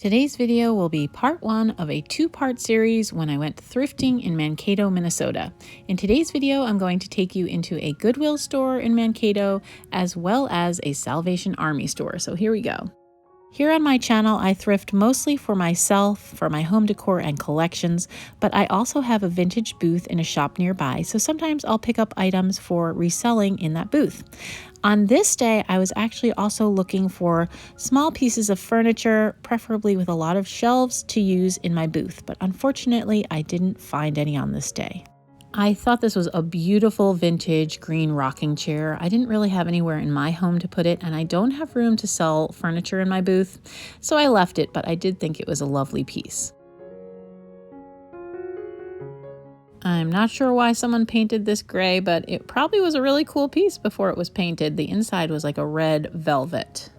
Today's video will be part one of a two-part series when I went thrifting in Mankato, Minnesota. In today's video, I'm going to take you into a Goodwill store in Mankato, as well as a Salvation Army store. So here we go. Here on my channel, I thrift mostly for myself, for my home decor and collections, but I also have a vintage booth in a shop nearby, so sometimes I'll pick up items for reselling in that booth. On this day, I was actually also looking for small pieces of furniture, preferably with a lot of shelves to use in my booth, but unfortunately, I didn't find any on this day. I thought this was a beautiful vintage green rocking chair. I didn't really have anywhere in my home to put it, and I don't have room to sell furniture in my booth, so I left it, but I did think it was a lovely piece. I'm not sure why someone painted this gray, but it probably was a really cool piece before it was painted. The inside was like a red velvet.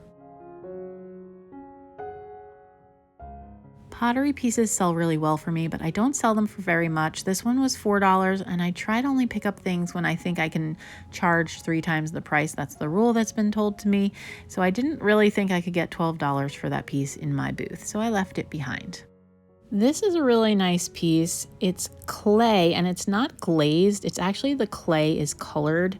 Pottery pieces sell really well for me, but I don't sell them for very much. This one was $4, and I try to only pick up things when I think I can charge 3 times the price. That's the rule that's been told to me. So I didn't really think I could get $12 for that piece in my booth, so I left it behind. This is a really nice piece. It's clay, and it's not glazed. It's actually the clay is colored,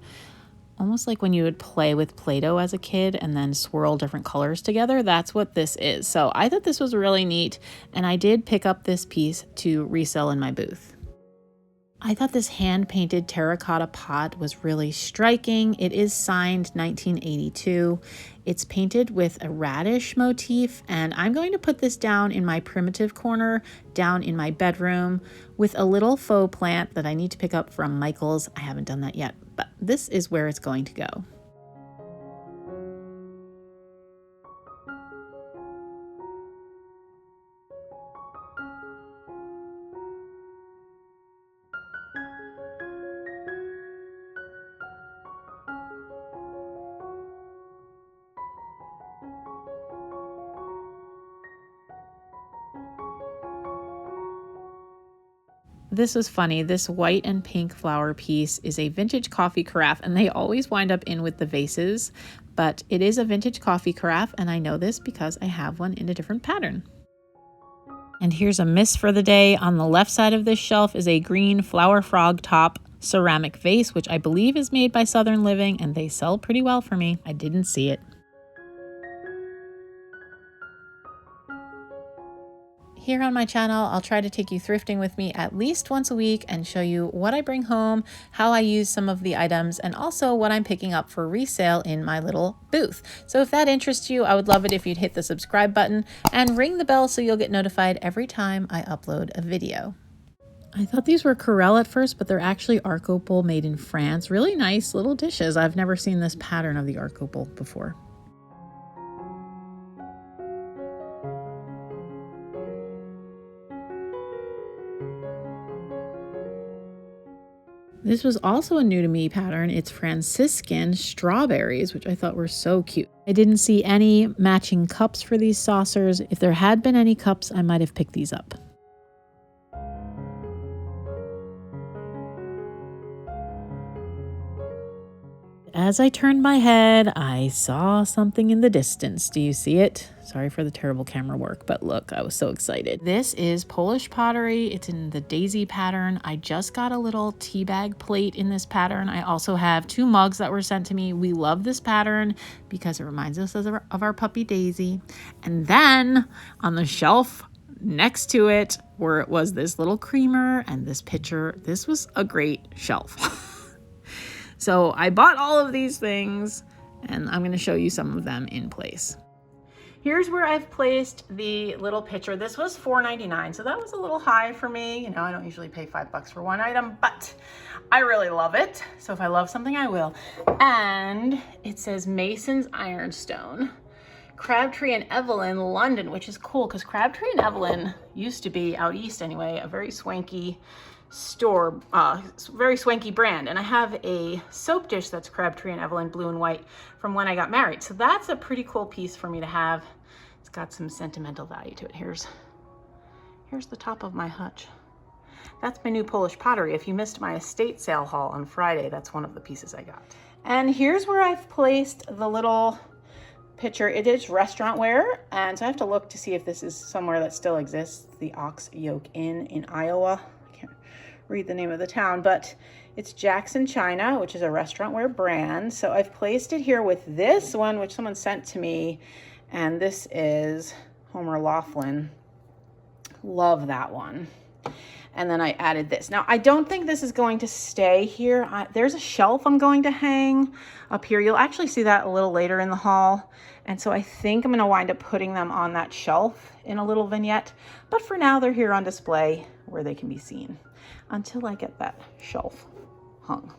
almost like when you would play with Play-Doh as a kid and then swirl different colors together. That's what this is. So I thought this was really neat, and I did pick up this piece to resell in my booth. I thought this hand-painted terracotta pot was really striking. It is signed 1982. It's painted with a radish motif, and I'm going to put this down in my primitive corner, down in my bedroom, with a little faux plant that I need to pick up from Michael's. I haven't done that yet, but this is where it's going to go. This was funny. This white and pink flower piece is a vintage coffee carafe, and they always wind up in with the vases, but it is a vintage coffee carafe, and I know this because I have one in a different pattern. And here's a miss for the day. On the left side of this shelf is a green flower frog top ceramic vase, which I believe is made by Southern Living, and they sell pretty well for me. I didn't see it. Here on my channel, I'll try to take you thrifting with me at least once a week and show you what I bring home, how I use some of the items, and also what I'm picking up for resale in my little booth. So if that interests you, I would love it if you'd hit the subscribe button and ring the bell so you'll get notified every time I upload a video. I thought these were Corelle at first, but they're actually arc opal made in France. Really nice little dishes. I've never seen this pattern of the arc opal before. This was also a new to me pattern. It's Franciscan strawberries, which I thought were so cute. I didn't see any matching cups for these saucers. If there had been any cups, I might have picked these up. As I turned my head, I saw something in the distance. Do you see it? Sorry for the terrible camera work, but look, I was so excited. This is Polish pottery. It's in the daisy pattern. I just got a little tea bag plate in this pattern. I also have 2 mugs that were sent to me. We love this pattern because it reminds us of our puppy Daisy. And then on the shelf next to it, where it was this little creamer and this pitcher, this was a great shelf. So I bought all of these things, and I'm going to show you some of them in place. Here's where I've placed the little pitcher. This was $4.99, so that was a little high for me. You know, I don't usually pay $5 for one item, but I really love it. So if I love something, I will. And it says Mason's Ironstone, Crabtree and Evelyn, London, which is cool because Crabtree and Evelyn used to be, out east anyway, a very swanky store, very swanky brand. And I have a soap dish that's Crabtree and Evelyn blue and white from when I got married. So that's a pretty cool piece for me to have. It's got some sentimental value to it. Here's the top of my hutch. That's my new Polish pottery. If you missed my estate sale haul on Friday, that's one of the pieces I got. And here's where I've placed the little picture. It is restaurant wear, and so I have to look to see if this is somewhere that still exists. The Ox Yoke Inn in Iowa. I can't read the name of the town, but it's Jackson China, which is a restaurant wear brand. So I've placed it here with this one, which someone sent to me, and this is Homer Laughlin. Love that one. And then I added this. Now, I don't think this is going to stay here. There's a shelf I'm going to hang up here. You'll actually see that a little later in the haul. And so I think I'm going to wind up putting them on that shelf in a little vignette. But for now, they're here on display where they can be seen until I get that shelf hung.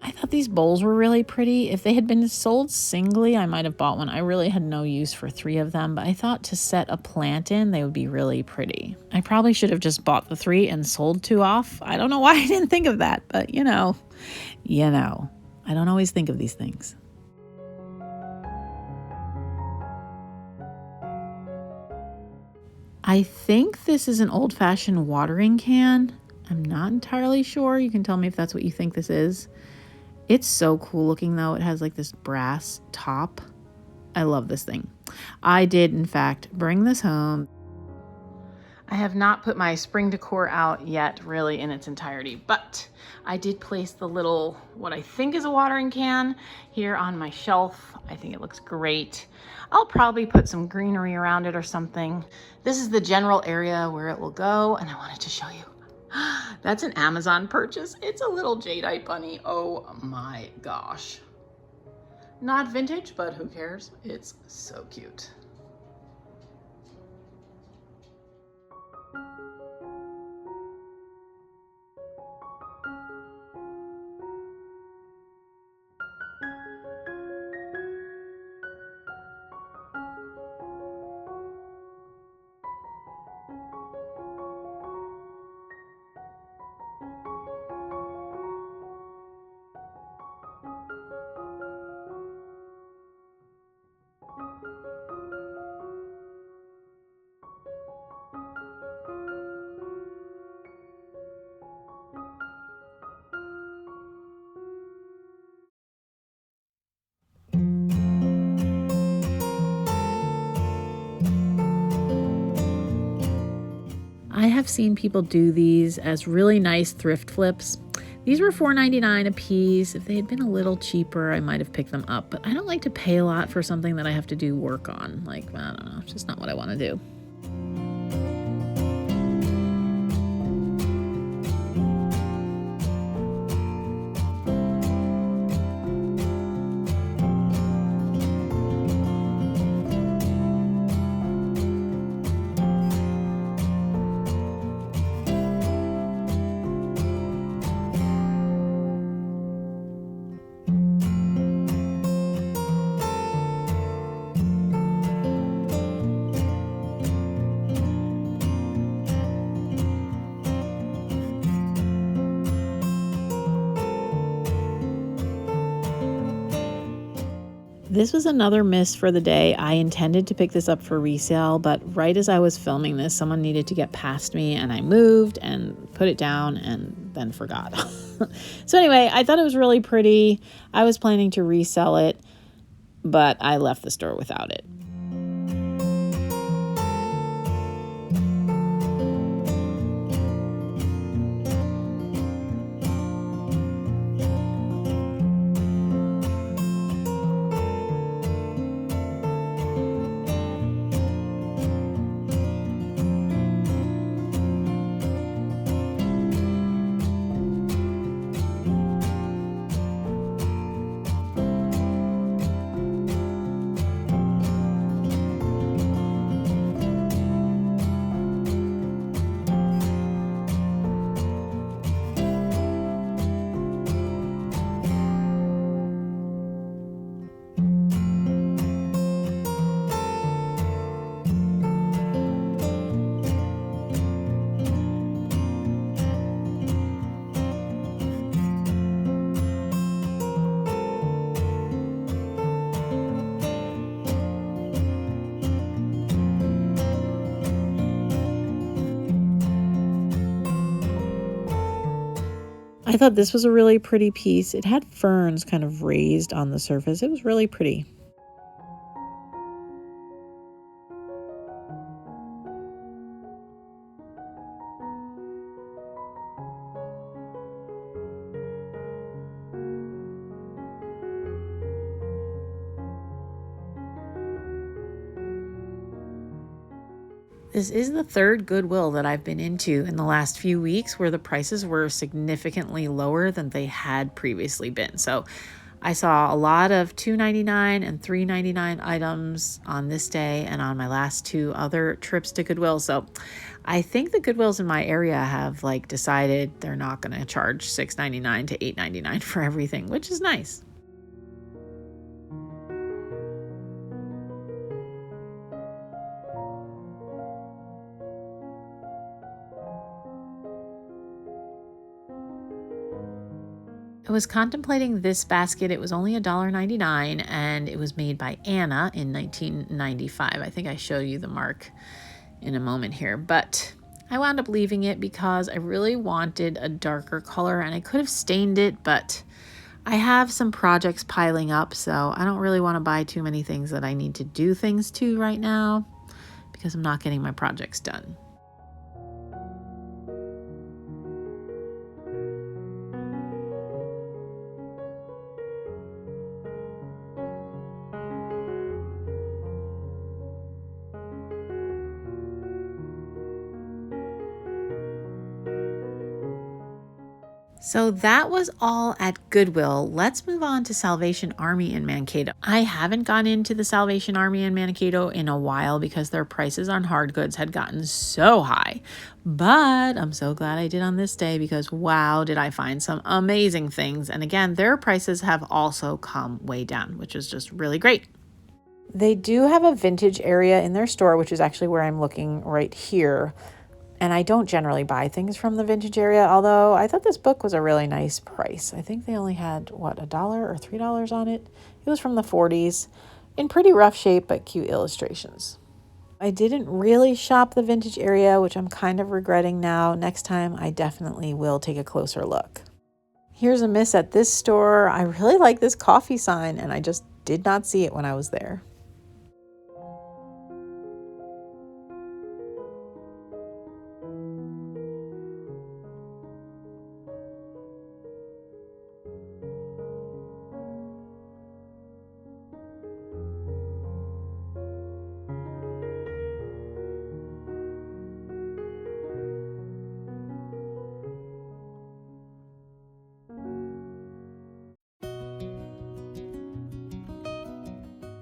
I thought these bowls were really pretty. If they had been sold singly, I might have bought one. I really had no use for 3 of them, but I thought to set a plant in, they would be really pretty. I probably should have just bought the 3 and sold 2 off. I don't know why I didn't think of that, but you know, I don't always think of these things. I think this is an old-fashioned watering can. I'm not entirely sure. You can tell me if that's what you think this is. It's so cool looking though. It has like this brass top. I love this thing. I did in fact bring this home. I have not put my spring decor out yet really in its entirety, but I did place the little, what I think is a watering can here on my shelf. I think it looks great. I'll probably put some greenery around it or something. This is the general area where it will go, and I wanted to show you. That's an Amazon purchase. It's a little jadeite bunny. Oh my gosh. Not vintage, but who cares? It's so cute. I have seen people do these as really nice thrift flips. These were $4.99 a piece. If they had been a little cheaper, I might have picked them up, but I don't like to pay a lot for something that I have to do work on. Like, I don't know, it's just not what I want to do. This was another miss for the day. I intended to pick this up for resale, but right as I was filming this, someone needed to get past me and I moved and put it down and then forgot. So anyway, I thought it was really pretty. I was planning to resell it, but I left the store without it. I thought this was a really pretty piece. It had ferns kind of raised on the surface. It was really pretty. This is the third Goodwill that I've been into in the last few weeks where the prices were significantly lower than they had previously been. So I saw a lot of $2.99 and $3.99 items on this day and on my last two other trips to Goodwill. So I think the Goodwills in my area have like decided they're not going to charge $6.99 to $8.99 for everything, which is nice. I was contemplating this basket. It was only $1.99 and it was made by Anna in 1995. I think I show you the mark in a moment here, but I wound up leaving it because I really wanted a darker color and I could have stained it, but I have some projects piling up, so I don't really want to buy too many things that I need to do things to right now because I'm not getting my projects done. So that was all at Goodwill. Let's move on to Salvation Army in Mankato. I haven't gone into the Salvation Army in Mankato in a while because their prices on hard goods had gotten so high. But I'm so glad I did on this day because wow, did I find some amazing things. And again, their prices have also come way down, which is just really great. They do have a vintage area in their store, which is actually where I'm looking right here. And I don't generally buy things from the vintage area, although I thought this book was a really nice price. I think they only had, what, $1 or $3 on it? It was from the 40s, in pretty rough shape, but cute illustrations. I didn't really shop the vintage area, which I'm kind of regretting now. Next time, I definitely will take a closer look. Here's a miss at this store. I really like this coffee sign, and I just did not see it when I was there.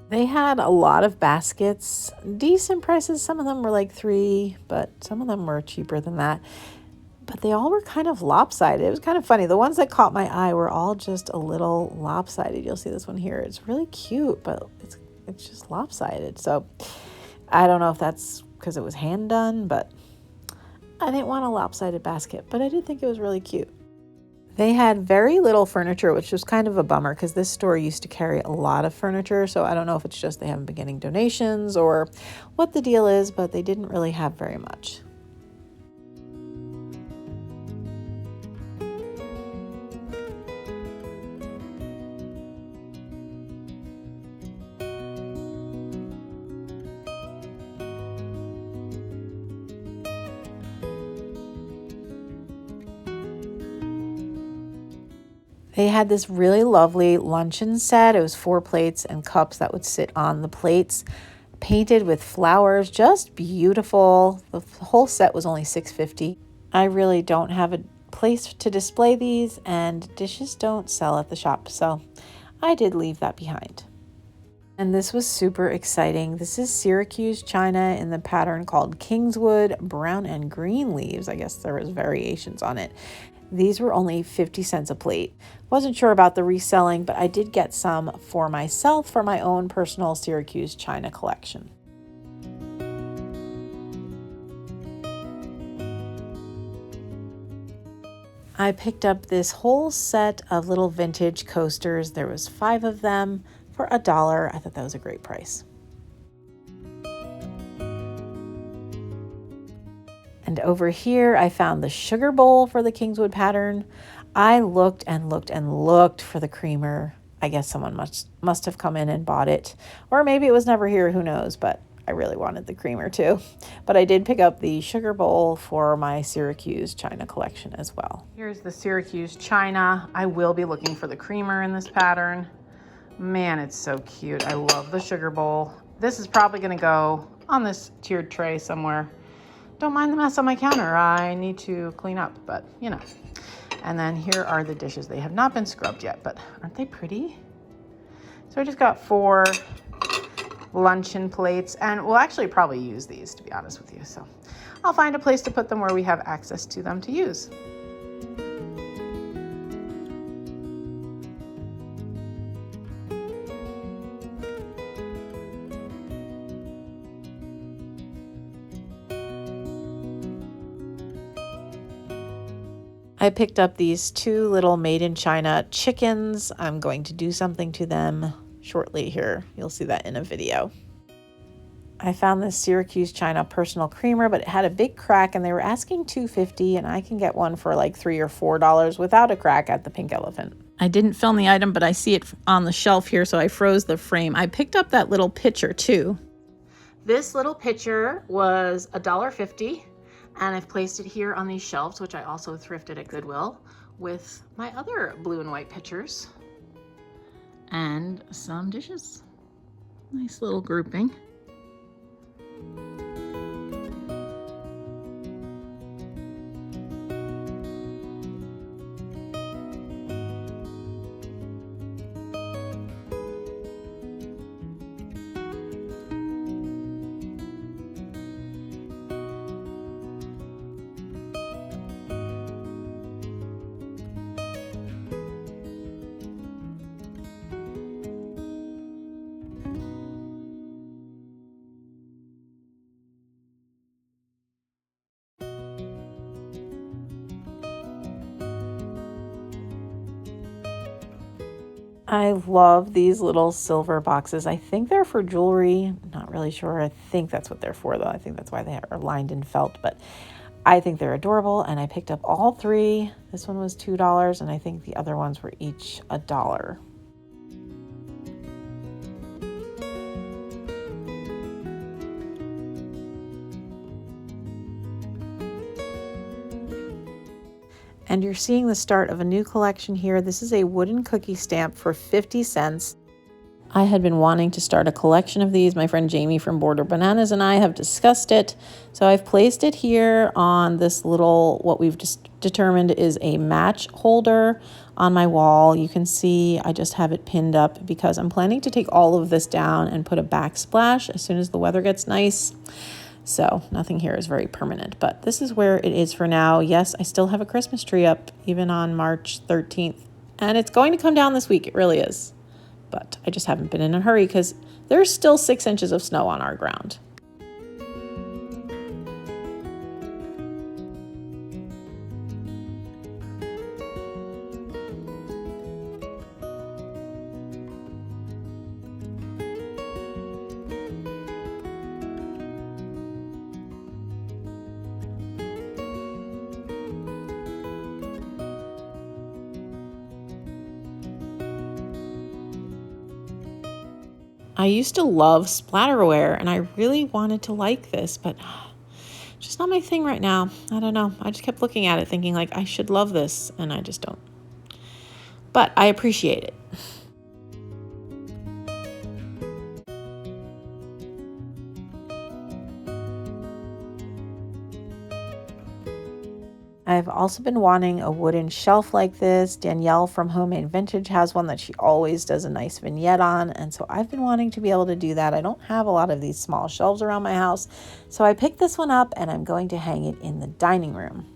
They had a lot of baskets, decent prices. Some of them were like $3, but some of them were cheaper than that. But they all were kind of lopsided. It was kind of funny. The ones that caught my eye were all just a little lopsided. You'll see this one here. It's really cute, but it's just lopsided. So I don't know if that's because it was hand done, but I didn't want a lopsided basket, but I did think it was really cute. They had very little furniture, which was kind of a bummer because this store used to carry a lot of furniture. So I don't know if it's just they haven't been getting donations or what the deal is, but they didn't really have very much. They had this really lovely luncheon set. It was 4 plates and cups that would sit on the plates, painted with flowers, just beautiful. The whole set was only $6.50. I really don't have a place to display these, and dishes don't sell at the shop, so I did leave that behind. And this was super exciting. This is Syracuse china in the pattern called Kingswood brown and green leaves. I guess there was variations on it. These were only 50 cents a plate. Wasn't sure about the reselling, but I did get some for myself for my own personal Syracuse china collection. I picked up this whole set of little vintage coasters. There was 5 of them for $1. I thought that was a great price. And over here, I found the sugar bowl for the Kingswood pattern. I looked and looked and looked for the creamer. I guess someone must have come in and bought it. Or maybe it was never here, who knows, but I really wanted the creamer too. But I did pick up the sugar bowl for my Syracuse China collection as well. Here's the Syracuse China. I will be looking for the creamer in this pattern. Man, it's so cute. I love the sugar bowl. This is probably gonna go on this tiered tray somewhere. Don't mind the mess on my counter. I need to clean up, but you know. And then here are the dishes. They have not been scrubbed yet, but aren't they pretty? So I just got 4 luncheon plates, and we'll actually probably use these, to be honest with you. So I'll find a place to put them where we have access to them to use. I picked up these 2 little made in China chickens. I'm going to do something to them shortly here. You'll see that in a video. I found this Syracuse China personal creamer, but it had a big crack and they were asking $2.50, and I can get one for like $3 or $4 without a crack at the Pink Elephant. I didn't film the item, but I see it on the shelf here, so I froze the frame. I picked up that little pitcher too. This little pitcher was $1.50. And I've placed it here on these shelves, which I also thrifted at Goodwill, with my other blue and white pitchers and some dishes. Nice little grouping. I love these little silver boxes. I think they're for jewelry. Not really sure. I think that's what they're for, though. I think that's why they are lined in felt, but I think they're adorable, and I picked up all 3. This one was $2, and I think the other ones were each $1. And you're seeing the start of a new collection here. This is a wooden cookie stamp for 50 cents. I had been wanting to start a collection of these. My friend Jamie from Border Bananas and I have discussed it. So I've placed it here on this little, what we've just determined is a match holder on my wall. You can see I just have it pinned up because I'm planning to take all of this down and put a backsplash as soon as the weather gets nice. So nothing here is very permanent, but this is where it is for now. Yes, I still have a Christmas tree up even on March 13th, and it's going to come down this week. It really is. But I just haven't been in a hurry because there's still 6 inches of snow on our ground. I used to love splatterware, and I really wanted to like this, but just not my thing right now. I don't know. I just kept looking at it thinking like I should love this, and I just don't. But I appreciate it. I've also been wanting a wooden shelf like this. Danielle from Homemade Vintage has one that she always does a nice vignette on, and so I've been wanting to be able to do that. I don't have a lot of these small shelves around my house, so I picked this one up and I'm going to hang it in the dining room.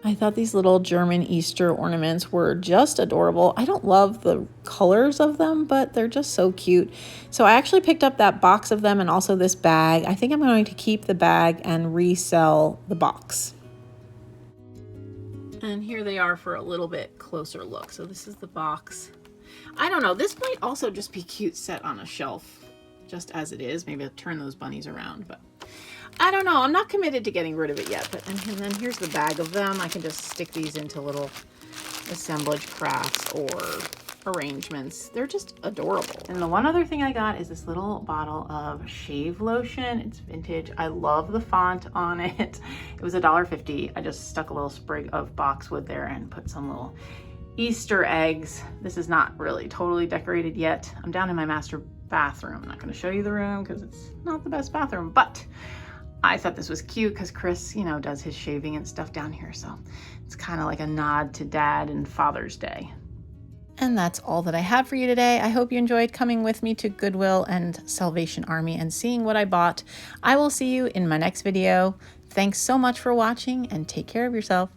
I thought these little German Easter ornaments were just adorable. I don't love the colors of them, but they're just so cute. So I actually picked up that box of them and also this bag. I think I'm going to keep the bag and resell the box. And here they are for a little bit closer look. So this is the box. I don't know, this might also just be cute set on a shelf, just as it is. Maybe I'll turn those bunnies around, but I don't know. I'm not committed to getting rid of it yet. But and then here's the bag of them. I can just stick these into little assemblage crafts or arrangements. They're just adorable. And the one other thing I got is this little bottle of shave lotion. It's vintage. I love the font on it. It was $1.50. I just stuck a little sprig of boxwood there and put some little Easter eggs. This is not really totally decorated yet. I'm down in my master bathroom. I'm not going to show you the room because it's not the best bathroom, but I thought this was cute because Chris, you know, does his shaving and stuff down here. So it's kind of like a nod to Dad and Father's Day. And that's all that I had for you today. I hope you enjoyed coming with me to Goodwill and Salvation Army and seeing what I bought. I will see you in my next video. Thanks so much for watching and take care of yourself.